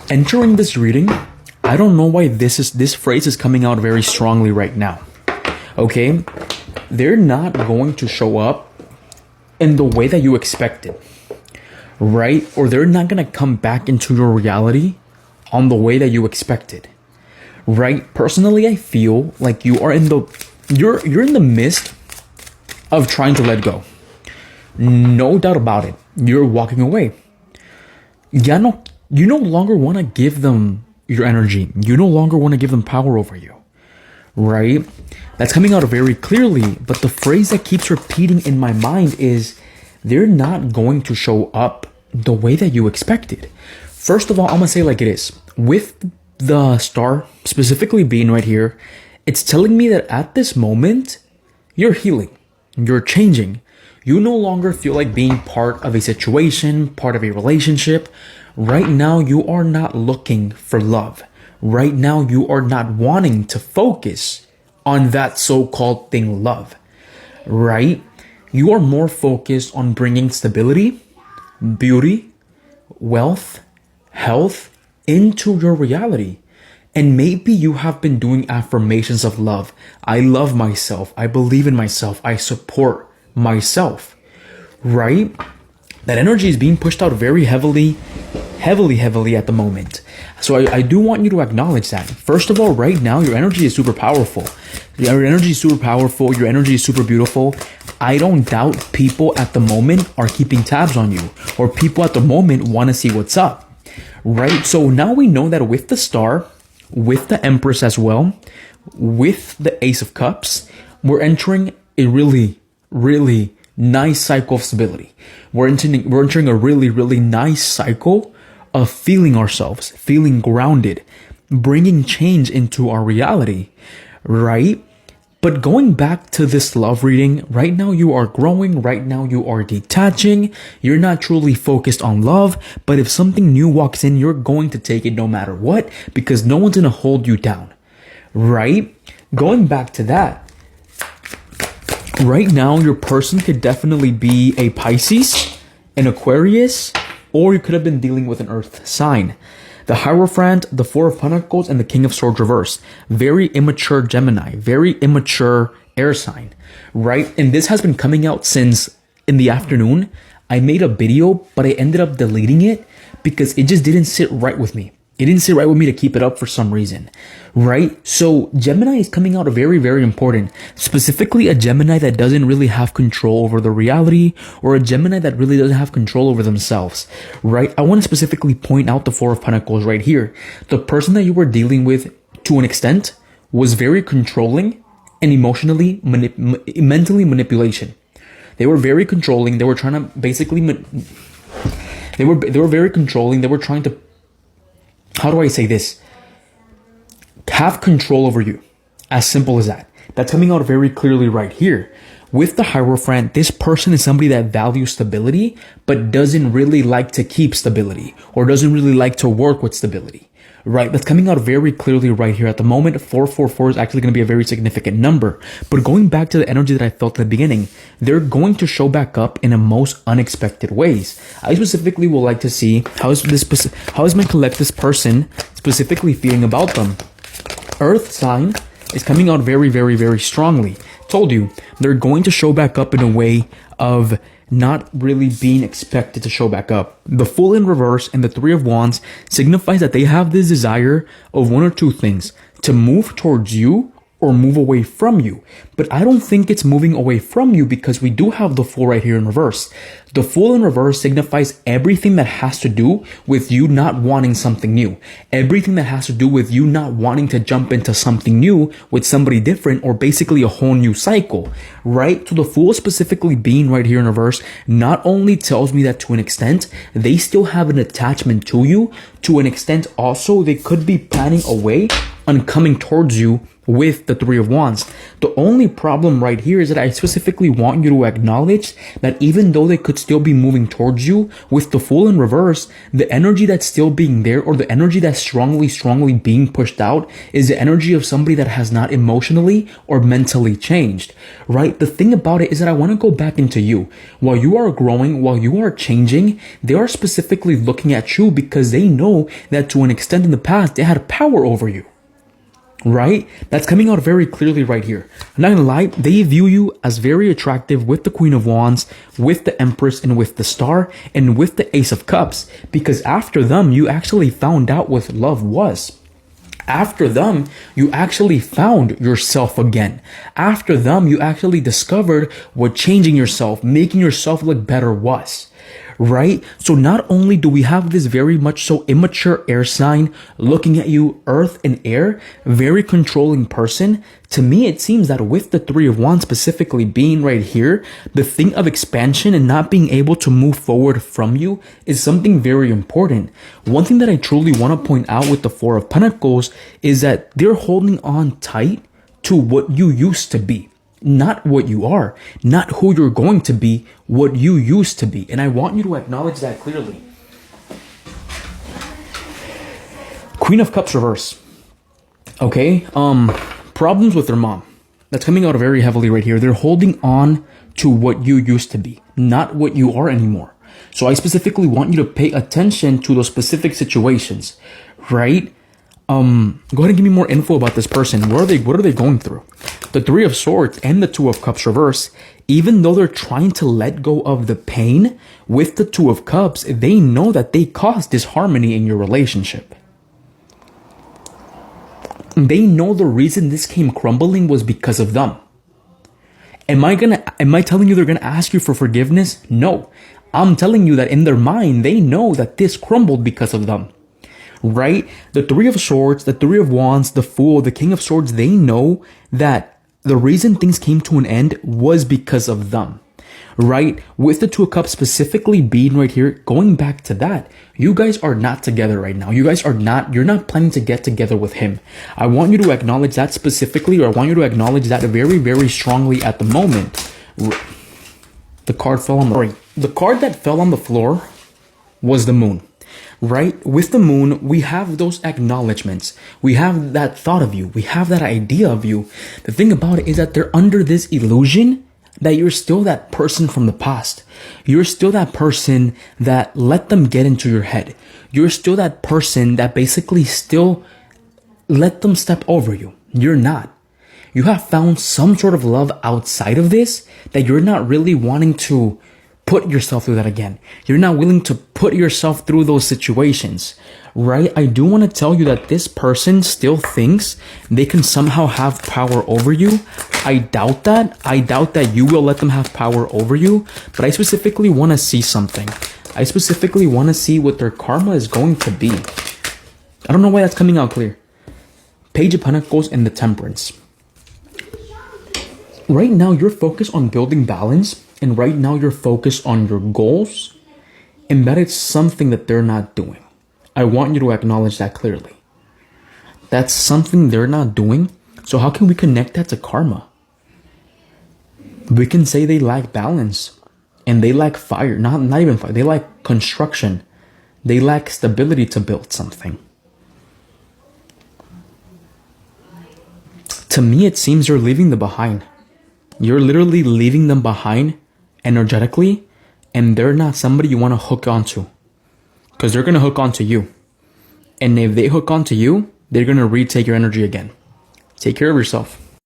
Entering this reading, I don't know why this phrase is coming out very strongly right now. Okay? They're not going to show up in the way that you expected. Right? Or they're not going to come back into your reality on the way that you expected. Right? Personally, I feel like you're in the midst of trying to let go. No doubt about it. You're walking away. You no longer want to give them your energy. You no longer want to give them power over you. Right? That's coming out very clearly. But the phrase that keeps repeating in my mind is, they're not going to show up the way that you expected. First of all, I'm going to say like it is. With the star specifically being right here, it's telling me that at this moment, you're healing. You're changing. You no longer feel like being part of a situation, part of a relationship. Right now, you are not looking for love. Right now, you are not wanting to focus on that so-called thing, love. Right? You are more focused on bringing stability, beauty, wealth, health into your reality. And maybe you have been doing affirmations of love. I love myself. I believe in myself. I support myself. Right? That energy is being pushed out very heavily at the moment. So I do want you to acknowledge that. First of all, right now, your energy is super powerful. Your energy is super powerful. Your energy is super beautiful. I don't doubt people at the moment are keeping tabs on you, or people at the moment want to see what's up. Right? So now we know that with the star, with the Empress as well, with the Ace of Cups, we're entering a really, really nice cycle of stability. We're entering a really, really nice cycle of feeling ourselves, feeling grounded, bringing change into our reality, right? But going back to this love reading, right now you are growing, right now you are detaching, you're not truly focused on love, but if something new walks in, you're going to take it no matter what, because no one's going to hold you down, right? Going back to that, right now your person could definitely be a Pisces, an Aquarius, or you could have been dealing with an earth sign. The Hierophant, the Four of Pentacles, and the King of Swords reversed. Very immature Gemini, very immature air sign, right? And this has been coming out since in the afternoon. I made a video, but I ended up deleting it because it just didn't sit right with me. It didn't sit right with me to keep it up for some reason, right? So Gemini is coming out very, very important. Specifically a Gemini that doesn't really have control over the reality, or a Gemini that really doesn't have control over themselves, right? I want to specifically point out the Four of Pentacles right here. The person that you were dealing with, to an extent, was very controlling and emotionally, mentally manipulation. They were very controlling. They were trying to basically, they were very controlling. They were trying to, how do I say this? Have control over you. As simple as that. That's coming out very clearly right here. With the Hierophant, this person is somebody that values stability, but doesn't really like to keep stability, or doesn't really like to work with stability. Right? That's coming out very clearly right here. At the moment, 444 is actually going to be a very significant number. But going back to the energy that I felt at the beginning, they're going to show back up in the most unexpected ways. I specifically would like to see how is my collective person specifically feeling about them. Earth sign is coming out very, very, very strongly. Told you, they're going to show back up in a way of not really being expected to show back up. The Fool in reverse and the Three of Wands signifies that they have this desire of one or two things: to move towards you or move away from you. But I don't think it's moving away from you, because we do have the Fool right here in reverse. The Fool in reverse signifies everything that has to do with you not wanting something new. Everything that has to do with you not wanting to jump into something new with somebody different, or basically a whole new cycle, right? So the Fool specifically being right here in reverse not only tells me that to an extent, they still have an attachment to you. To an extent also, they could be planning a way on coming towards you with the Three of Wands. The only problem right here is that I specifically want you to acknowledge that even though they could still be moving towards you. With the Fool in reverse, the energy that's still being there, or the energy that's strongly being pushed out, is the energy of somebody that has not emotionally or mentally changed, right? The thing about it is that I want to go back into you. While you are growing, while you are changing, they are specifically looking at you because they know that to an extent in the past, they had power over you. Right? That's coming out very clearly right here. I'm not gonna lie, they view you as very attractive with the Queen of Wands, with the Empress, and with the Star, and with the Ace of Cups, because after them, you actually found out what love was. After them, you actually found yourself again. After them, you actually discovered what changing yourself, making yourself look better was. Right? So not only do we have this very much so immature air sign looking at you, earth and air, very controlling person, to me it seems that with the Three of Wands specifically being right here, the thing of expansion and not being able to move forward from you is something very important. One thing that I truly want to point out with the Four of Pentacles is that they're holding on tight to what you used to be. Not what you are, not who you're going to be, what you used to be. And I want you to acknowledge that clearly. Queen of Cups reverse. Okay, problems with their mom. That's coming out very heavily right here. They're holding on to what you used to be, not what you are anymore. So I specifically want you to pay attention to those specific situations, right? Go ahead and give me more info about this person. What are they going through? The Three of Swords and the Two of Cups reverse, even though they're trying to let go of the pain with the Two of Cups, they know that they caused disharmony in your relationship. They know the reason this came crumbling was because of them. Am I telling you they're gonna ask you for forgiveness? No. I'm telling you that in their mind, they know that this crumbled because of them. Right? The Three of Swords, the Three of Wands, the Fool, the King of Swords, they know that the reason things came to an end was because of them. Right? With the Two of Cups specifically being right here, going back to that, you guys are not together right now. You're not planning to get together with him. I want you to acknowledge that specifically, or I want you to acknowledge that very, very strongly at the moment. The card that fell on the floor was the Moon. Right? With the Moon, we have those acknowledgements. We have that thought of you. We have that idea of you. The thing about it is that they're under this illusion that you're still that person from the past. You're still that person that let them get into your head. You're still that person that basically still let them step over you. You're not. You have found some sort of love outside of this that you're not really wanting to put yourself through that again. You're not willing to put yourself through those situations, right? I do want to tell you that this person still thinks they can somehow have power over you. I doubt that. I doubt that you will let them have power over you, but I specifically want to see something. I specifically want to see what their karma is going to be. I don't know why that's coming out clear. Page of Pentacles and the Temperance. Right now, you're focused on building balance. And right now you're focused on your goals, and that is something that they're not doing. I want you to acknowledge that clearly. That's something they're not doing. So how can we connect that to karma? We can say they lack balance and they lack fire, not even fire. They lack construction. They lack stability to build something. To me, it seems you're leaving them behind. You're literally leaving them behind energetically, and they're not somebody you want to hook onto, because they're going to hook onto you. And if they hook onto you, they're going to retake your energy again. Take care of yourself.